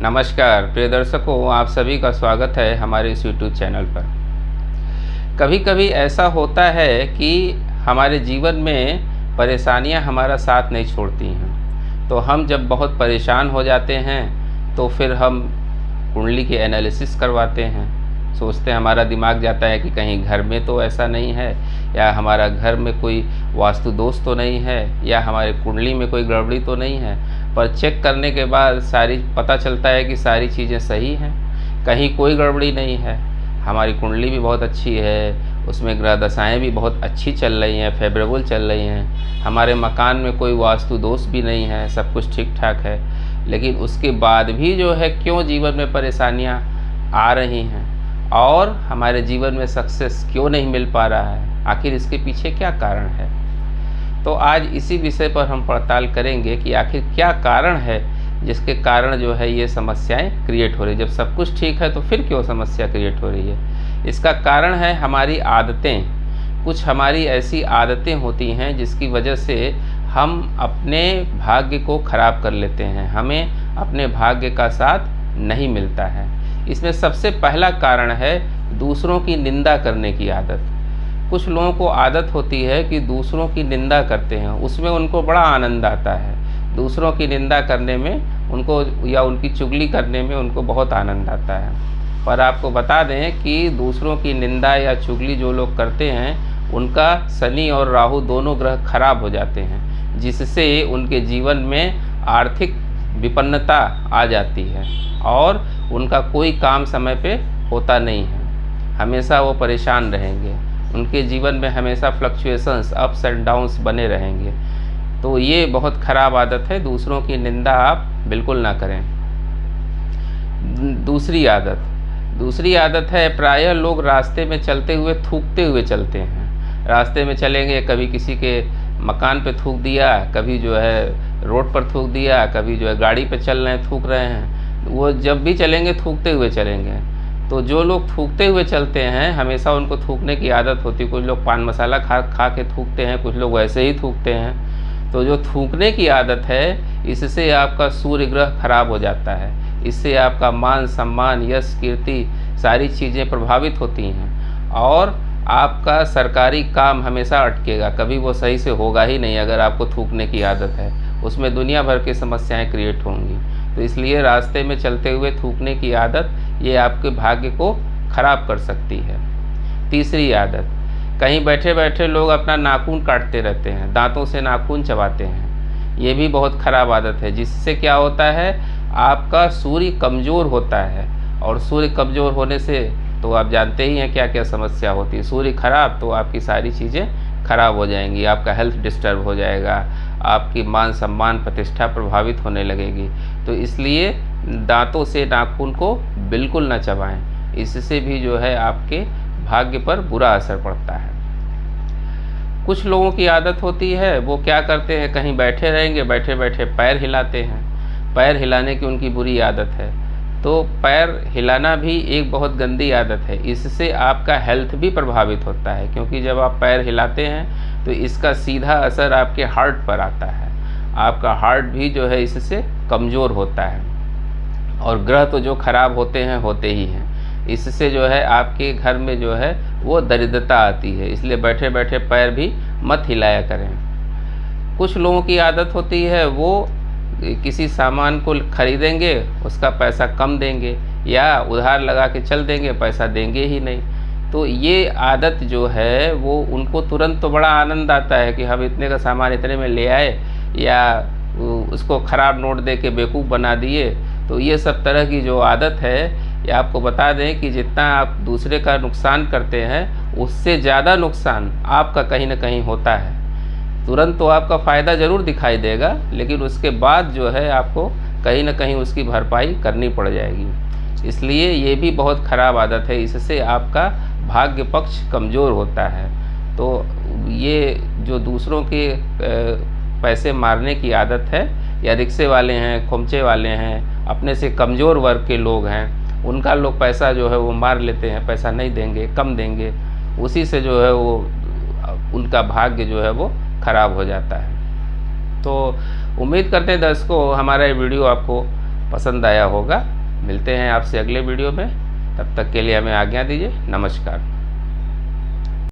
नमस्कार प्रिय दर्शकों, आप सभी का स्वागत है हमारे इस यूट्यूब चैनल पर। कभी कभी ऐसा होता है कि हमारे जीवन में परेशानियां हमारा साथ नहीं छोड़ती हैं, तो हम जब बहुत परेशान हो जाते हैं तो फिर हम कुंडली की एनालिसिस करवाते हैं। सोचते हैं, हमारा दिमाग जाता है कि कहीं घर में तो ऐसा नहीं है, या हमारा घर में कोई वास्तु दोष तो नहीं है, या हमारे कुंडली में कोई गड़बड़ी तो नहीं है। पर चेक करने के बाद सारी पता चलता है कि सारी चीज़ें सही हैं, कहीं कोई गड़बड़ी नहीं है। हमारी कुंडली भी बहुत अच्छी है, उसमें ग्रह दशाएँ भी बहुत अच्छी चल रही हैं, फेवरेबल चल रही हैं। हमारे मकान में कोई वास्तु दोष भी नहीं है, सब कुछ ठीक ठाक है। लेकिन उसके बाद भी जो है क्यों जीवन में परेशानियाँ आ रही हैं और हमारे जीवन में सक्सेस क्यों नहीं मिल पा रहा है, आखिर इसके पीछे क्या कारण है। तो आज इसी विषय पर हम पड़ताल करेंगे कि आखिर क्या कारण है जिसके कारण जो है ये समस्याएं क्रिएट हो रही है। जब सब कुछ ठीक है तो फिर क्यों समस्या क्रिएट हो रही है। इसका कारण है हमारी आदतें। कुछ हमारी ऐसी आदतें होती हैं जिसकी वजह से हम अपने भाग्य को खराब कर लेते हैं, हमें अपने भाग्य का साथ नहीं मिलता है। इसमें सबसे पहला कारण है दूसरों की निंदा करने की आदत। कुछ लोगों को आदत होती है कि दूसरों की निंदा करते हैं, उसमें उनको बड़ा आनंद आता है। दूसरों की निंदा करने में उनको या उनकी चुगली करने में उनको बहुत आनंद आता है। पर आपको बता दें कि दूसरों की निंदा या चुगली जो लोग करते हैं उनका शनि और राहु दोनों ग्रह खराब हो जाते हैं, जिससे उनके जीवन में आर्थिक विपन्नता आ जाती है और उनका कोई काम समय पे होता नहीं है। हमेशा वो परेशान रहेंगे, उनके जीवन में हमेशा फ्लक्चुएशंस, अप्स एंड डाउन्स बने रहेंगे। तो ये बहुत ख़राब आदत है, दूसरों की निंदा आप बिल्कुल ना करें। दूसरी आदत है प्रायः लोग रास्ते में चलते हुए थूकते हुए चलते हैं। रास्ते में चलेंगे, कभी किसी के मकान पे थूक दिया, कभी जो है रोड पर थूक दिया, कभी जो है गाड़ी पे चल रहे हैं थूक रहे हैं। वो जब भी चलेंगे थूकते हुए चलेंगे। तो जो लोग थूकते हुए चलते हैं हमेशा उनको थूकने की आदत होती है। कुछ लोग पान मसाला खा के थूकते हैं, कुछ लोग वैसे ही थूकते हैं। तो जो थूकने की आदत है, इससे आपका सूर्य ग्रह खराब हो जाता है। इससे आपका मान सम्मान, यश, कीर्ति सारी चीज़ें प्रभावित होती हैं और आपका सरकारी काम हमेशा अटकेगा, कभी वो सही से होगा ही नहीं। अगर आपको थूकने की आदत है, उसमें दुनिया भर की समस्याएं क्रिएट होंगी। तो इसलिए रास्ते में चलते हुए थूकने की आदत ये आपके भाग्य को खराब कर सकती है। तीसरी आदत, कहीं बैठे बैठे लोग अपना नाखून काटते रहते हैं, दांतों से नाखून चबाते हैं। ये भी बहुत ख़राब आदत है, जिससे क्या होता है आपका सूर्य कमज़ोर होता है और सूर्य कमज़ोर होने से तो आप जानते ही हैं क्या क्या समस्या होती है। सूर्य खराब तो आपकी सारी चीज़ें खराब हो जाएंगी, आपका हेल्थ डिस्टर्ब हो जाएगा, आपकी मान सम्मान प्रतिष्ठा प्रभावित होने लगेगी। तो इसलिए दांतों से नाखून को बिल्कुल ना चबाएं, इससे भी जो है आपके भाग्य पर बुरा असर पड़ता है। कुछ लोगों की आदत होती है, वो क्या करते हैं, कहीं बैठे रहेंगे, बैठे बैठे पैर हिलाते हैं। पैर हिलाने की उनकी बुरी आदत है। तो पैर हिलाना भी एक बहुत गंदी आदत है, इससे आपका हेल्थ भी प्रभावित होता है, क्योंकि जब आप पैर हिलाते हैं तो इसका सीधा असर आपके हार्ट पर आता है। आपका हार्ट भी जो है इससे कमज़ोर होता है और ग्रह तो जो खराब होते ही हैं। इससे जो है आपके घर में जो है वो दरिद्रता आती है, इसलिए बैठे बैठे पैर भी मत हिलाया करें। कुछ लोगों की आदत होती है, वो किसी सामान को खरीदेंगे, उसका पैसा कम देंगे या उधार लगा के चल देंगे, पैसा देंगे ही नहीं। तो ये आदत जो है वो उनको तुरंत तो बड़ा आनंद आता है कि हम इतने का सामान इतने में ले आए, या उसको ख़राब नोट दे के बेवकूफ़ बना दिए। तो ये सब तरह की जो आदत है, ये आपको बता दें कि जितना आप दूसरे का नुकसान करते हैं उससे ज़्यादा नुकसान आपका कहीं ना कहीं होता है। तुरंत तो आपका फ़ायदा ज़रूर दिखाई देगा, लेकिन उसके बाद जो है आपको कहीं ना कहीं उसकी भरपाई करनी पड़ जाएगी। इसलिए ये भी बहुत ख़राब आदत है, इससे आपका भाग्य पक्ष कमज़ोर होता है। तो ये जो दूसरों के पैसे मारने की आदत है, या रिक्शे वाले हैं, खोमचे वाले हैं, अपने से कमज़ोर वर्ग के लोग हैं, उनका लोग पैसा जो है वो मार लेते हैं, पैसा नहीं देंगे, कम देंगे, उसी से जो है वो उनका भाग्य जो है वो खराब हो जाता है। तो उम्मीद करते हैं दर्शकों हमारा ये वीडियो आपको पसंद आया होगा। मिलते हैं आपसे अगले वीडियो में, तब तक के लिए हमें आज्ञा दीजिए। नमस्कार।